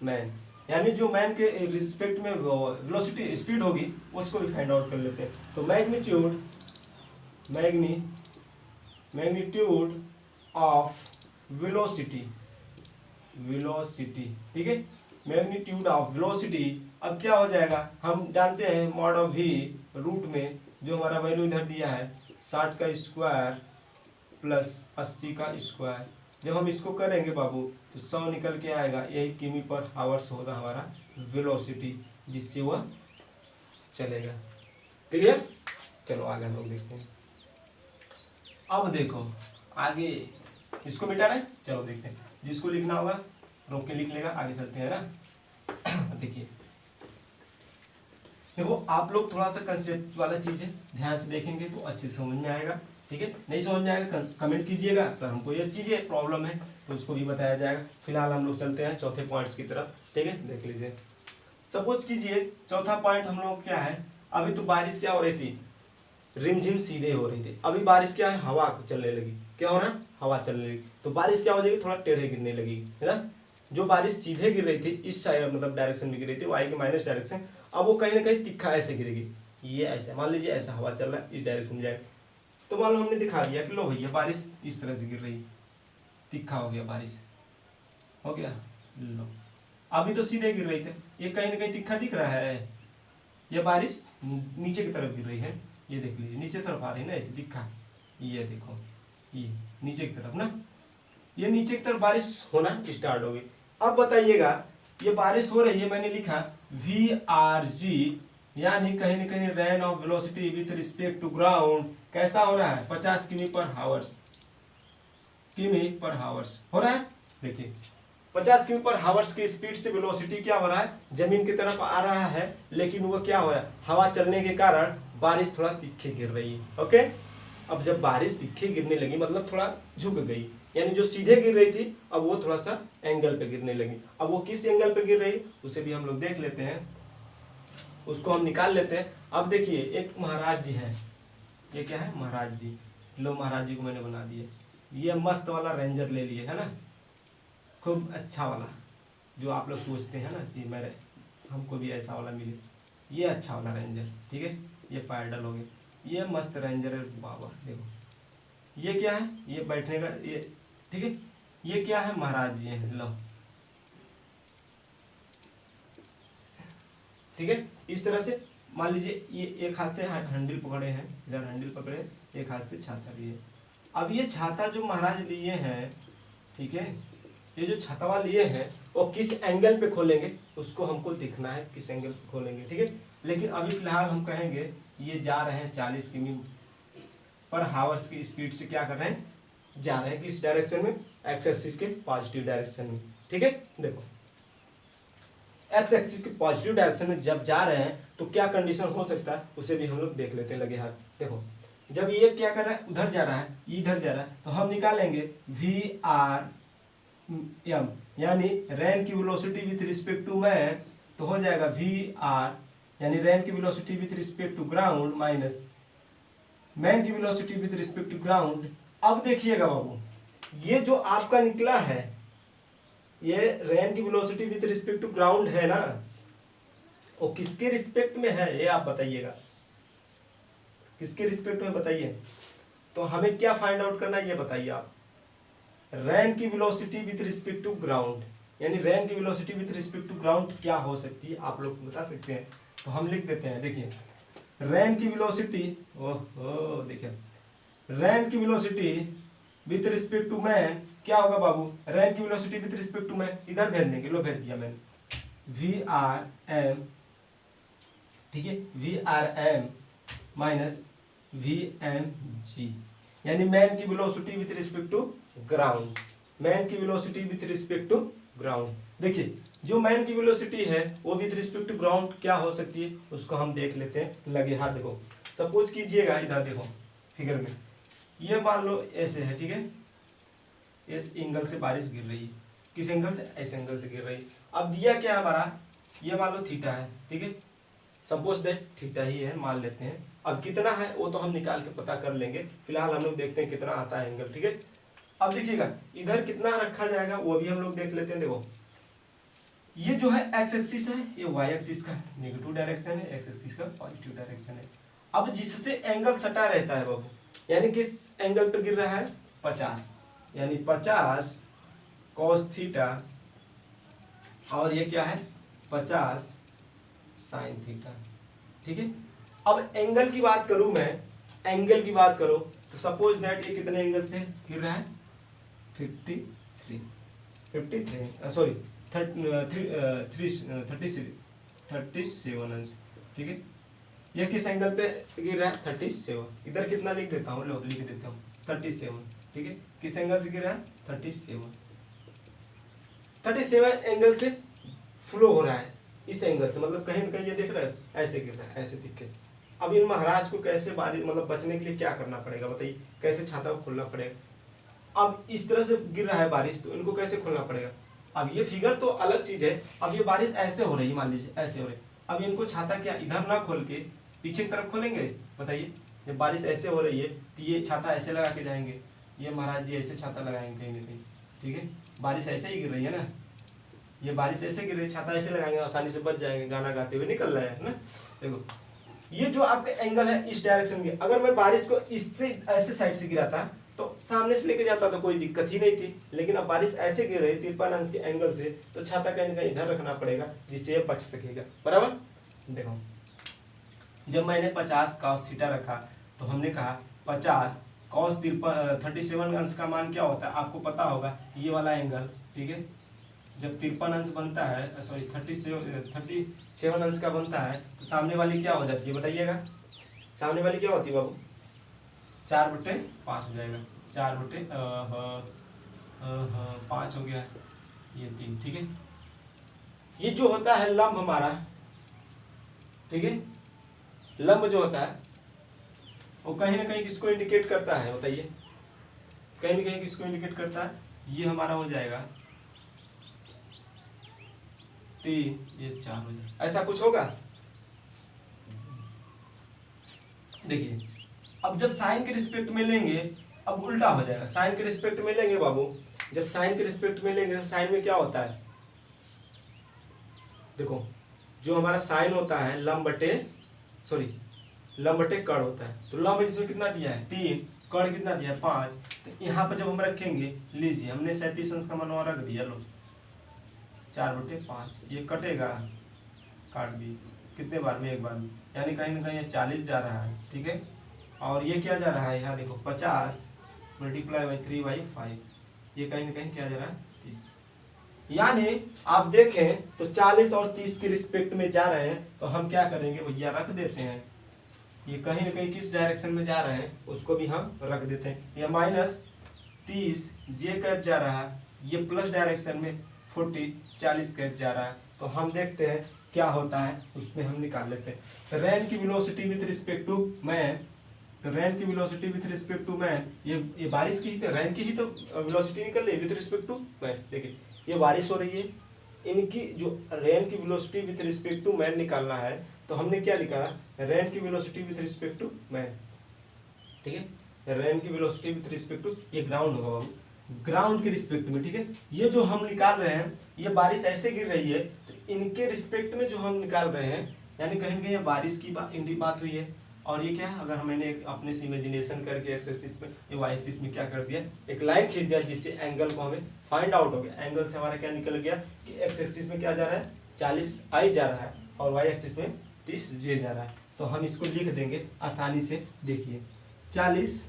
man, यानी जो मैन के रिस्पेक्ट में वेलोसिटी स्पीड होगी उसको भी फाइंड आउट कर लेते हैं। तो मैग्नीट्यूड मैग्नीट्यूड ऑफ वेलोसिटी, ठीक है, मैग्नीट्यूड ऑफ वेलोसिटी। अब क्या हो जाएगा, हम जानते हैं मॉड ऑफ v रूट में जो हमारा वैल्यू इधर दिया है 60 का स्क्वायर प्लस 80 का स्क्वायर, जब हम इसको करेंगे बाबू तो 100 निकल के आएगा, यही किमी पर आवर्स होगा हमारा वेलोसिटी जिससे वह चलेगा। क्लियर? चलो आगे हम लोग देखते हैं। अब देखो आगे इसको मिटा रहे, चलो देखते हैं, जिसको लिखना होगा रोक के लिख लेगा, आगे चलते हैं ना। देखिए देखो आप लोग थोड़ा सा कंसेप्ट वाला चीज है, ध्यान से देखेंगे तो अच्छे से समझ में आएगा, ठीक है। नहीं समझ में आएगा कमेंट कीजिएगा, सर हमको ये चीजें प्रॉब्लम है तो उसको भी बताया जाएगा। फिलहाल हम लोग चलते हैं चौथे पॉइंट्स की तरफ, ठीक है। देख लीजिए, सपोज कीजिए चौथा पॉइंट हम लोग क्या है, अभी तो बारिश क्या हो रही थी, रिमझिम सीधे हो रही थी, अभी बारिश क्या है, हवा चलने लगी, क्या हो रहा है, हवा चलने लगी, तो बारिश क्या हो जाएगी, थोड़ा टेढ़े गिरने लगी, है ना। जो बारिश सीधे गिर रही थी इस साइड मतलब डायरेक्शन में गिर रही थी, वाई की माइनस डायरेक्शन, अब वो कहीं ना कहीं तिखा ऐसे गिरेगी, ये ऐसे मान लीजिए ऐसा हवा चल रहा है इस डायरेक्शन में जाएगा, तो मान लो हमने दिखा दिया कि लो भैया बारिश इस तरह से गिर रही, तिखा हो गया, बारिश हो गया, लो अभी तो सीधे गिर रही थी, ये कहीं ना कहीं तिखा दिख रहा है, ये बारिश नीचे की तरफ गिर रही है, ये देख लीजिए नीचे तरफ आ रही है ना ऐसे दिखा, ये देखो ये नीचे की तरफ ना, ये नीचे की तरफ बारिश होना स्टार्ट हो गई। अब बताइएगा ये बारिश हो रही है, मैंने लिखा VRG, यानी कहीं ना कहीं rain of velocity with respect to ground कैसा हो रहा है, 50 किमी पर हावर्स हो रहा है। देखिए 50 किमी पर हावर्स की स्पीड से वेलोसिटी क्या हो रहा है, जमीन की तरफ आ रहा है, लेकिन वो क्या हो रहा है, हवा चलने के कारण बारिश थोड़ा तिखे गिर रही है। ओके, अब जब बारिश तिखे गिरने लगी मतलब थोड़ा झुक गई, यानी जो सीधे गिर रही थी अब वो थोड़ा सा एंगल पे गिरने लगी। अब वो किस एंगल पे गिर रही उसे भी हम लोग देख लेते हैं, उसको हम निकाल लेते हैं। अब देखिए एक महाराज जी हैं, ये क्या है, महाराज जी, लो महाराज जी को मैंने बना दिया, ये मस्त वाला रेंजर ले लिए है ना, खूब अच्छा वाला, जो आप लोग सोचते हैं ना कि मेरे हमको भी ऐसा वाला मिले, ये अच्छा वाला रेंजर, ठीक है, ये पैडल हो गया, ये मस्त रेंजर है बाबा। देखो ये क्या है, ये बैठने का ये, ठीक है, ये क्या है, महाराज जी हैं, लो ठीक है। इस तरह से मान लीजिए ये एक हाथ से हैंडल पकड़े हैं, इधर हैंडल पकड़े, एक हाथ से छाता लिए। अब ये छाता जो महाराज लिए हैं, ठीक है, ये जो छतवा लिए हैं वो किस एंगल पे खोलेंगे उसको हमको देखना है, किस एंगल पे खोलेंगे, ठीक है। लेकिन अभी फिलहाल हम कहेंगे ये जा रहे हैं 40 किमी पर हावर्स की स्पीड से, क्या कर रहे हैं, जा रहे हैं किस डायरेक्शन में, एक्स एक्सिस के पॉजिटिव डायरेक्शन में, ठीक है। देखो एक्स एक्सिस के पॉजिटिव डायरेक्शन में जब जा रहे हैं तो क्या कंडीशन हो सकता है उसे भी हम लोग देख लेते हैं लगे हाथ। देखो जब ये क्या कर रहा है, उधर जा रहा है, इधर जा रहा है, तो हम निकालेंगे VRM, यानी रैन की velocity with respect to man, तो हो जाएगा VR यानी रैन की velocity with respect to ground minus man की velocity with respect to ground. अब देखिएगा बाबू, ये जो आपका निकला है ये रैन की velocity with respect to ground है ना, वो किसके रिस्पेक्ट में है ये आप बताइएगा, किसके रिस्पेक्ट में बताइए। तो हमें क्या फाइंड आउट करना है ये बताइए आप, रैन की velocity with respect to ground, यानी रैन की velocity with respect to ground क्या हो सकती है आप लोग बता सकते हैं। तो हम लिख देते हैं, देखिए रैन की वेलोसिटी, ओह देखिए रैन की velocity with respect to man क्या होगा बाबू, रैन की velocity with respect to man इधर भेज देंगे, लो भेज दिया मैंने, VRM, ठीक है, VRM माइनस VMG, यानी मैन की velocity with respect to ground, man की velocity with respect to ground. देखिए जो मैन की वेलोसिटी है वो विथ रिस्पेक्ट टू ग्राउंड क्या हो सकती है उसको हम देख लेते हैं लगे हाथ। देखो सपोज कीजिएगा इधर देखो फिगर में, ये मान लो ऐसे है, ठीक है, इस एंगल से बारिश गिर रही है, किस एंगल से, ऐसे एंगल से गिर रही है। अब दिया क्या है हमारा, ये मान लो थीटा है, ठीक है, सपोज दैट थीटा ही है मान लेते हैं। अब कितना है वो तो हम निकाल के पता कर लेंगे, फिलहाल हम लोग देखते हैं कितना आता है एंगल, ठीक है। अब देखिएगा इधर कितना रखा जाएगा वो भी हम लोग देख लेते हैं। देखो ये जो है एक्स एक्सिस है, ये वाई एक्सिस का नेगेटिव डायरेक्शन है, एक्स एक्सिस का पॉजिटिव डायरेक्शन है। अब जिससे एंगल सटा रहता है बाबू, यानी किस एंगल पे गिर रहा है, 50, यानी 50 कॉस थीटा, और ये क्या है 50 साइन थीटा। ठीक है, अब एंगल की बात करूं मैं, एंगल की बात करूं तो सपोज दैट ये कितने एंगल से गिर रहा है, 53 सॉरी 37 अंश। ठीक है, ये किस एंगल पे गिर रहा है, 37। इधर कितना लिख देता हूँ, लो लिख देता हूँ 37। ठीक है, किस एंगल से गिर रहा है, 37 एंगल से फ्लो हो रहा है, इस एंगल से, मतलब कहीं ना कहीं ये देख रहा है ऐसे गिर रहा है, ऐसे दिख के। अब इन महाराज को कैसे बारिश मतलब बचने के लिए क्या करना पड़ेगा बताइए, कैसे छाता को खोलना पड़ेगा। अब इस तरह से गिर रहा है बारिश, तो इनको कैसे खोलना पड़ेगा। अब ये फिगर तो अलग चीज है, अब ये बारिश ऐसे हो रही है, मान लीजिए ऐसे हो रही है, अब इनको छाता क्या इधर ना खोल के पीछे की तरफ खोलेंगे, बताइए। जब बारिश ऐसे हो रही है तो ये छाता ऐसे लगा के जाएंगे, ये महाराज जी ऐसे छाता लगाएंगे कहीं ना कहीं। ठीक है, बारिश ऐसे ही गिर रही है ना, ये बारिश ऐसे गिर रही है, छाता ऐसे लगाएंगे, आसानी से बच जाएंगे, गाना गाते हुए निकल रहा है ना। देखो ये जो आपका एंगल है इस डायरेक्शन में, अगर मैं बारिश को इससे ऐसे साइड से गिराता तो सामने से लेके जाता तो कोई दिक्कत ही नहीं थी, लेकिन अब बारिश ऐसे गिर रही 53 अंश के एंगल से, तो छाता कहीं ना कहीं इधर रखना पड़ेगा जिससे ये बच सकेगा, बराबर। देखो जब मैंने 50 cos थीटा रखा तो हमने कहा 50 cos 37 अंश का मान क्या होता है, आपको पता होगा, ये वाला एंगल। ठीक है, जब 53 अंश बनता है, सॉरी 37 अंश का बनता है, तो सामने वाली क्या हो जाती है बताइएगा, सामने वाली क्या होती है बाबू, 4/5 हो जाएगा, 4/5 हो गया, ये 3। ठीक है, ये जो होता है लंब हमारा, ठीक है, लंब जो होता है वो कहीं ना कहीं किसको इंडिकेट करता है बताइए, कहीं ना कहीं किसको इंडिकेट करता है, ये हमारा हो जाएगा 3, ये 4 हो जाएगा, ऐसा कुछ होगा। देखिए अब जब साइन के रिस्पेक्ट में लेंगे, अब उल्टा हो जाएगा, साइन के रिस्पेक्ट में लेंगे बाबू, जब साइन के रिस्पेक्ट में लेंगे तो साइन में क्या होता है, देखो जो हमारा साइन होता है लंब बटे कड़ होता है, तो लंब इसमें कितना दिया है 3, कड़ कितना दिया है 5, तो यहाँ पर जब हम रखेंगे, लीजिए हमने 37 अंश का मनवा रख दिया, लो 4/5, ये कटेगा, काट दिए, कितने बार में, एक बार में, यानी कहीं ना कहीं 40 जा रहा है। ठीक है, और ये क्या जा रहा है, यहाँ देखो 50 × 3/5, ये कहीं ना कहीं क्या जा रहा है 30, यानी आप देखें तो 40 और 30 के रिस्पेक्ट में जा रहे हैं, तो हम क्या करेंगे भैया, रख देते हैं, ये कहीं ना कहीं किस डायरेक्शन में जा रहे हैं उसको भी हम रख देते हैं। ये -30 जे कैप जा रहा है, ये प्लस डायरेक्शन में 40 कैप जा रहा है, तो हम देखते हैं क्या होता है, उसमें हम निकाल लेते हैं। रेन की velocity with respect to man, तो रेन की velocity with respect to man, ये बारिश की ही तो, रेन की ही तो वेलोसिटी निकल रही है विथ रिस्पेक्ट टू मैन। देखिए ये बारिश हो रही है, इनकी जो रेन की velocity with respect to man निकालना है, तो हमने क्या निकाला, रेन की velocity with respect to man. ठीक है, रेन की वेलोसिटी विथ रिस्पेक्ट टू, ये ग्राउंड होगा बाबू, ग्राउंड के रिस्पेक्ट में। ठीक है, ये जो हम निकाल रहे हैं, ये बारिश ऐसे गिर रही है, तो इनके रिस्पेक्ट में जो हम निकाल रहे हैं, यानी कहीं ना कहीं बारिश की बात हुई है, और ये क्या है, अगर मैंने अपने से इमेजिनेशन करके एक्स एक्सिस में, ये वाई एक्सिस में क्या कर दिया, एक लाइन खींच दिया, जिससे एंगल को हमें फाइंड आउट हो गया। एंगल से हमारा क्या निकल गया कि एक्स एक्सिस में क्या जा रहा है, 40 आई जा रहा है, और वाई एक्सिस में 30 जे जा रहा है। तो हम इसको लिख देंगे आसानी से, देखिए 40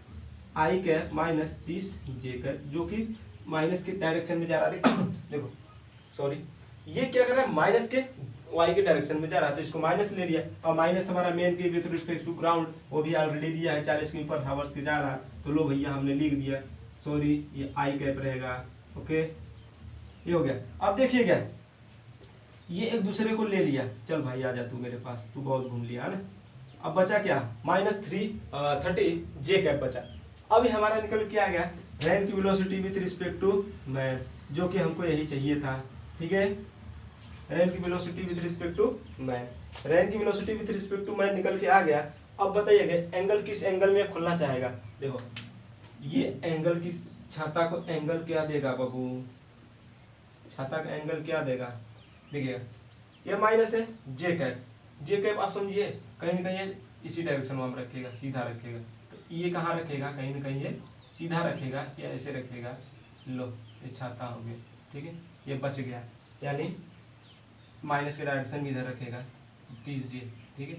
आई कैप माइनस 30 जे कैप, जो कि माइनस के डायरेक्शन में जा रहा है। देखो सॉरी, ये क्या कर रहा है, माइनस के वाई के डायरेक्शन में जा रहा है, तो इसको माइनस ले लिया, और माइनस हमारा मेन के विथ रिस्पेक्ट टू ग्राउंड, वो भी ऑलरेडी दिया है 40 km/h के जा रहा है, तो लो भैया हमने लिख दिया, सॉरी ये आई कैप रहेगा। ओके, ये हो गया। अब देखिए क्या, ये एक दूसरे को ले लिया, चल भाई आ जा तू मेरे पास, तू बहुत घूम लिया है ना। अब बचा क्या, -30 जे कैप बचा। अब हमारा निकल के आ गया रेन की velocity with respect to man, जो कि हमको यही चाहिए था। ठीक है, रेन की velocity with respect to man, rain की velocity with respect to man निकल के आ गया। अब बताइएगा एंगल किस एंगल में खुलना चाहेगा, देखो ये एंगल किस, छाता को एंगल क्या देगा बाबू, छाता का एंगल क्या देगा, देखिएगा ये माइनस है जे कैप, जे कैप आप समझिए कहीं ना कहीं इसी डायरेक्शन में हम रखिएगा, सीधा रखिएगा, तो ये कहाँ रखेगा, कहीं ना कहीं ये सीधा रखेगा या ऐसे रखेगा। लो ये छाता हो गया, ठीक है, ये बच गया, यानी माइनस के डायरेक्शन भी इधर रखेगा 30 ये, ठीक है,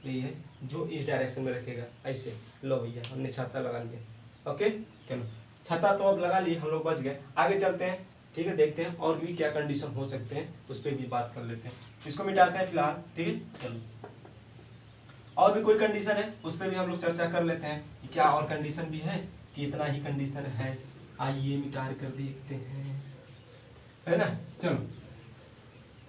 यही है जो इस डायरेक्शन में रखेगा ऐसे। लो भैया हमने छाता लगा लिया। ओके चलो छाता तो अब लगा लिए हम लोग, बच गए, आगे चलते हैं, ठीक है, देखते हैं और भी क्या कंडीशन हो सकते हैं, उस पर भी बात कर लेते हैं। इसको मिटाते हैं फिलहाल, ठीक है, चलो और भी कोई कंडीशन है उस पर भी हम लोग चर्चा कर लेते हैं कि क्या और कंडीशन भी है कि इतना ही कंडीशन है। आइए मिटा कर देखते हैं, है ना। चलो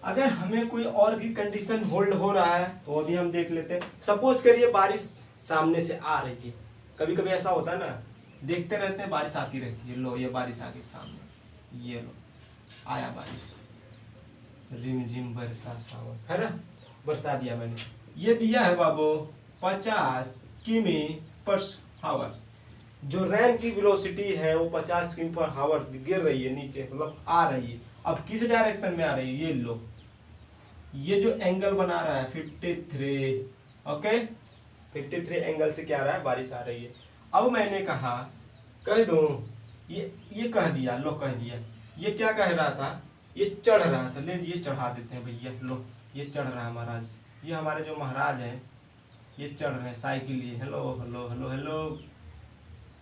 अगर हमें कोई और भी कंडीशन होल्ड हो रहा है तो अभी हम देख लेते हैं। सपोज करिए बारिश सामने से आ रही है, कभी कभी ऐसा होता है ना, देखते रहते हैं बारिश आती रहती है। लो ये बारिश आ गई सामने, ये लो आया बारिश, रिमझिम बरसा सावन, है ना, बरसा दिया मैंने। ये दिया है बाबू 50 किमी पर हावर, जो रेन की वेलोसिटी है वो 50 किमी पर हावर गिर रही है नीचे, मतलब आ रही है। अब किस डायरेक्शन में आ रही है, ये लो ये जो एंगल बना रहा है 53, ओके 53 एंगल से क्या आ रहा है, बारिश आ रही है। अब मैंने कहा कह दूं, ये कह दिया, लो कह दिया, ये क्या कह रहा था, ये चढ़ रहा था, ले ये चढ़ा देते हैं भैया। लो ये चढ़ रहा है महाराज, ये हमारे जो महाराज हैं ये चढ़ रहे हैं साइकिल लिए। Hello hello hello hello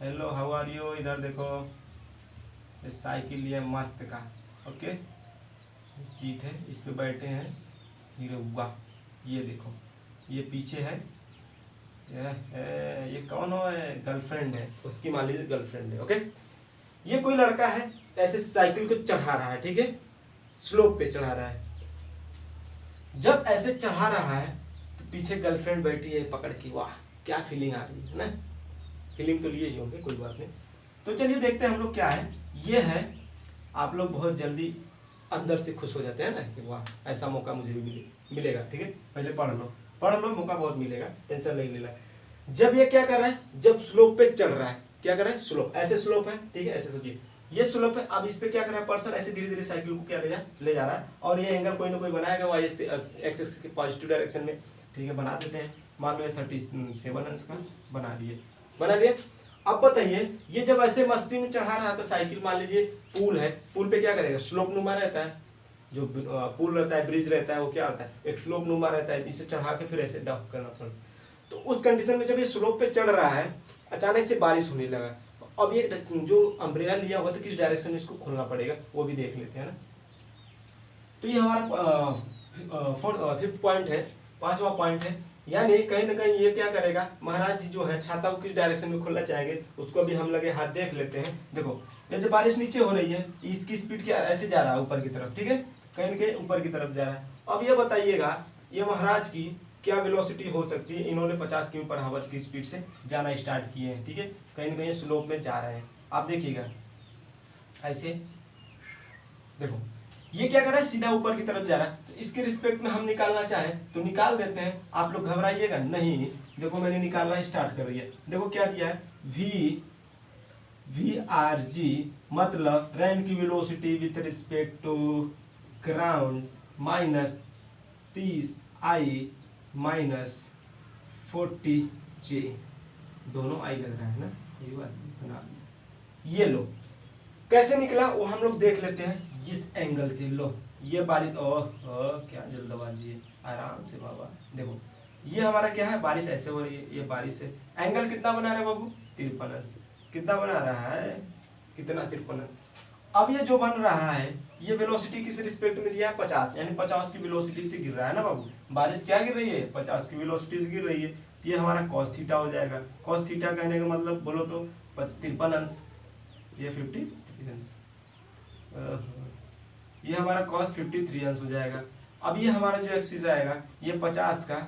hello how are you, इधर देखो ये साइकिल लिए मस्त का, ओके सीट है, इस पे बैठे हैं हीरो। वाह ये देखो ये पीछे है, ये कौन हो, गर्लफ्रेंड है उसकी, मान लीजिए गर्लफ्रेंड है, ओके। ये कोई लड़का है ऐसे साइकिल को चढ़ा रहा है, ठीक है, स्लोप पे चढ़ा रहा है। जब ऐसे चढ़ा रहा है तो पीछे गर्लफ्रेंड बैठी है पकड़ के, वाह क्या फीलिंग आ रही है ना, फीलिंग तो लिए ही होंगे, कोई बात नहीं। तो चलिए देखते हैं हम लोग क्या है, ये है। आप लोग बहुत जल्दी अंदर से खुश हो जाते हैं ना कि वाह ऐसा मौका मुझे भी मिलेगा, ठीक है, पहले पढ़ लो मौका बहुत मिलेगा, टेंशन नहीं लेना। जब ये क्या कर रहा है, जब स्लोप पे चढ़ रहा है, क्या कर रहा है, स्लोप, ऐसे स्लोप है, ठीक है, ऐसे सोचिए ये स्लोप है। अब इस पे क्या कर रहा है पर्सन, ऐसे धीरे धीरे साइकिल को क्या ले जा रहा है, और ये एंगल कोई ना कोई बनाएगा वाई एक्स एक्सिस के पॉजिटिव डायरेक्शन में, ठीक है, बना देते हैं। मान लो 37 अंश का बना दिए। अब बताइए ये जब ऐसे मस्ती में चढ़ा रहा था साइकिल, मान लीजिए पुल है, पुल पे क्या करेगा, स्लोप नुमा रहता है, जो पुल रहता है, ब्रिज रहता है, वो क्या होता है, एक स्लोप नुमा रहता है, इसे चढ़ा के फिर ऐसे डाउन करना पड़ता। तो उस कंडीशन में जब ये स्लोप पे चढ़ रहा है, अचानक से बारिश होने लगा, तो अब ये जो अम्ब्रेला लिया हुआ था किस डायरेक्शन में इसको खोलना पड़ेगा वो भी देख लेते हैं ना। तो ये हमारा 5th पॉइंट है, 5वां पॉइंट है, यानी कहीं ना कहीं ये क्या करेगा, महाराज जी जो है छाता को किस डायरेक्शन में खोलना चाहेंगे उसको भी हम लगे हाथ देख लेते हैं। देखो जैसे बारिश नीचे हो रही है, इसकी स्पीड क्या ऐसे जा रहा है ऊपर की तरफ, ठीक है, कहीं ना कहीं ऊपर की तरफ जा रहा है। अब ये बताइएगा ये महाराज की क्या वेलोसिटी हो सकती है, इन्होंने 50 किमी पर हावर की स्पीड से जाना स्टार्ट किए हैं, ठीक है, कहीं ना कहीं स्लोप में जा रहे हैं। आप देखिएगा ऐसे, देखो ये क्या कर रहा है, सीधा ऊपर की तरफ जा रहा है। तो इसके रिस्पेक्ट में हम निकालना चाहें तो निकाल देते हैं, आप लोग घबराइएगा नहीं। देखो मैंने निकालना स्टार्ट कर दिया, देखो क्या दिया है, वी आर जी, मतलब रेन की velocity with respect to ground minus 30 I minus 40 J, दोनों आई लग रहा है ना, ये बात बना। ये लो कैसे निकला वो हम लोग देख लेते हैं, इस एंगल से। लो ये बारिश, क्या जल्दबाजी है, आराम से बाबा। देखो ये हमारा क्या है, बारिश ऐसे हो रही है, ये बारिश से एंगल कितना बना रहा है बाबू, 53 अंश। कितना बना रहा है, कितना, 53 अंश। अब ये जो बन रहा है ये वेलोसिटी किस रिस्पेक्ट में दिया है, 50, यानी 50 की वेलोसिटी से गिर रहा है ना बाबू। बारिश क्या गिर रही है, 50 की वेलोसिटी से गिर रही है, तो ये हमारा cos थीटा हो जाएगा। cos थीटा कहने का मतलब बोलो तो 53 अंश, ये 53 अंश, ये हमारा cos 53 अंश हो जाएगा। अब ये हमारा जो एक्सिस आएगा ये 50 का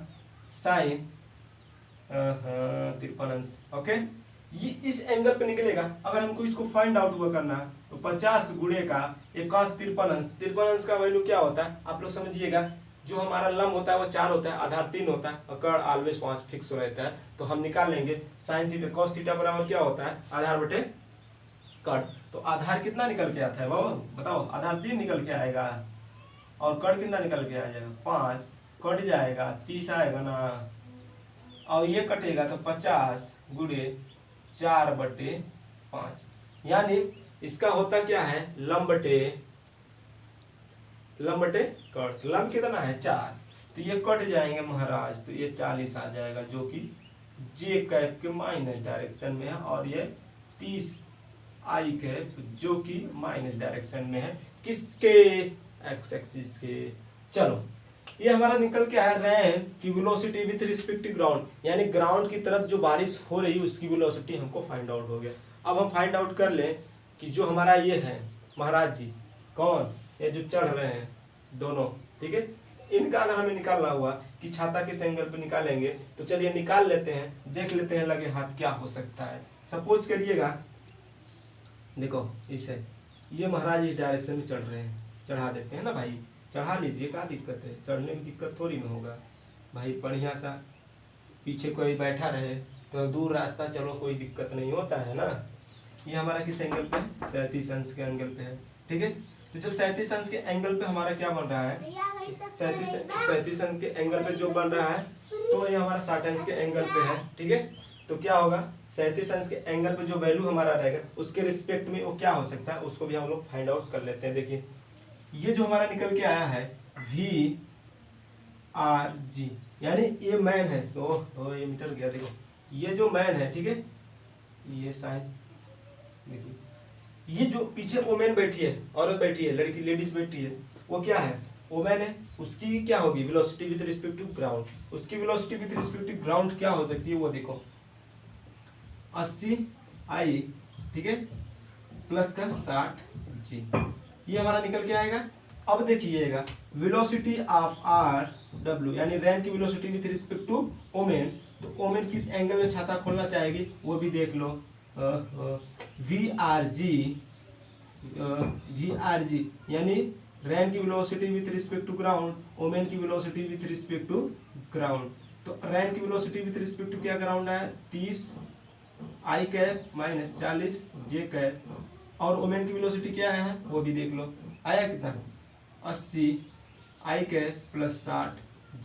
साइन 53 अंश, ओके। ये इस एंगल पे निकलेगा। अगर हमको इसको फाइंड आउट हुआ करना तो 50 गुणे का ये cos 53 अंश, 53 अंश का वैल्यू क्या होता है आप लोग समझिएगा, जो हमारा लंब होता है वो 4 होता है, आधार 3 होता है, और कर्ण ऑलवेज 5 फिक्स रहता है। तो हम निकाल लेंगे साइन थीटा, cos थीटा बराबर क्या होता है, आधार बटे कर्ण। तो आधार कितना निकल के आता है बाबा बताओ, आधार 3 निकल के आएगा, और कर्ण कितना निकल के आ जाएगा, 5, कट जाएगा 30 आएगा ना, और ये कटेगा तो 50 गुणे 4/5, यानी इसका होता क्या है, लंब बटे कट। लंब कितना है 4, तो ये कट जाएंगे महाराज, तो ये 40 आ जाएगा, जो कि जे कैप के माइनस डायरेक्शन में है, और ये 30 आई कैप जो कि माइनस डायरेक्शन में है, किसके, एक्स एक्सिस के। चलो ये हमारा निकल के आया रैन की velocity with respect to ground, यानी ग्राउंड की तरफ जो बारिश हो रही है उसकी वेलोसिटी हमको फाइंड आउट हो गया। अब हम फाइंड आउट कर लें कि जो हमारा ये है महाराज जी, कौन, ये जो चढ़ रहे हैं दोनों, ठीक है, इनका अगर हमें निकालना हुआ कि छाता किस एंगल पे निकालेंगे, तो चलिए निकाल लेते हैं, देख लेते हैं लगे हाथ क्या हो सकता है। सपोज करिएगा, देखो इसे, ये महाराज इस डायरेक्शन में चढ़ रहे हैं, चढ़ा देते हैं ना भाई, चढ़ा लीजिए, क्या दिक्कत है, चढ़ने में दिक्कत थोड़ी में होगा भाई, बढ़िया सा पीछे कोई बैठा रहे तो दूर रास्ता, चलो कोई दिक्कत नहीं होता है ना। ये हमारा किस एंगल पे है, 37 अंश के एंगल पे है, ठीक है। तो जब 37 अंश के एंगल पे हमारा क्या बन रहा है, 37 अंश के एंगल पे जो बन रहा है, तो ये हमारा 60 अंश के एंगल पे है, ठीक है। तो क्या होगा, 37 अंश के एंगल पे जो वैल्यू हमारा रहेगा उसके रिस्पेक्ट में वो क्या हो सकता है, उसको भी हम लोग फाइंड आउट कर लेते हैं। देखिए ये जो हमारा निकल के आया है VRG, यानी ये मैन है, तो ये मीटर गया, देखो ये जो मैन है, ठीक है, ये साइन, देखिए ये जो पीछे वोमेन बैठी है, औरत बैठी है, लड़की लेडीज बैठी है, वो क्या है, वोमेन है, उसकी क्या होगी velocity with respect to ground, उसकी velocity with respect to ground क्या हो सकती है, वो देखो 80 आई, ठीक है, प्लस का 60 जी, ये हमारा निकल के आएगा। अब देखिएगा वेलोसिटी ऑफ आर डब्ल्यू, यानी रैन की velocity with respect to omen, तो ओमेन किस एंगल में छाता खोलना चाहेगी वो भी देख लो, VRG, यानी रैन की velocity with respect to ground, ओमेन की velocity with respect to ground. तो रैन की वेलोसिटी विथ रिस्पेक्ट टू क्या ग्राउंड है, 30 I cap minus 40 J cap, और ओमेन की वेलोसिटी क्या है वो भी देख लो, आया कितना, 80 I cap plus 60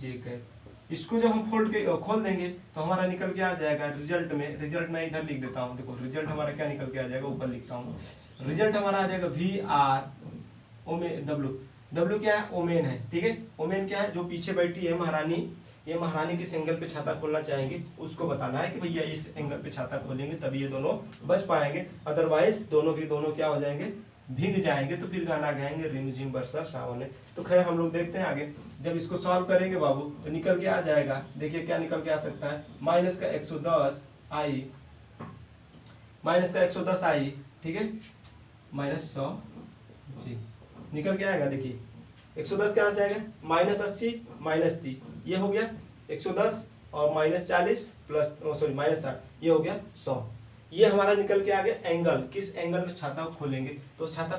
J cap. इसको जब हम खोल देंगे तो हमारा निकल के आ जाएगा रिजल्ट में, रिजल्ट मैं इधर लिख देता हूँ, देखो रिजल्ट हमारा क्या निकल के आ जाएगा, ऊपर लिखता हूँ, रिजल्ट हमारा आ जाएगा VR ओमेन डब्ल्यू क्या है, ओमेन है, ठीक है, ओमेन क्या है, जो पीछे बैठी है महारानी, ये महारानी किस एंगल पे छाता खोलना चाहेंगे उसको बताना है कि भैया इस एंगल पे छाता खोलेंगे तभी ये दोनों बच पाएंगे, अदरवाइज दोनों के दोनों क्या हो जाएंगे, भीग जाएंगे, तो फिर गाना गाएंगे रिमझिम बरसा सावन। तो खैर हम लोग देखते हैं आगे, जब इसको सॉल्व करेंगे बाबू तो निकल के आ जाएगा, देखिए क्या निकल के आ सकता है, माइनस का 110 आई, ठीक है, माइनस 100 जी, निकल के आएगा। देखिए 110 कहाँ से आएगा, -80 -30, ये हो गया 110 और -40 प्लस -60, ये हो गया 100। ये हमारा निकल के आ गया एंगल, किस एंगल में छाता खोलेंगे, तो छाता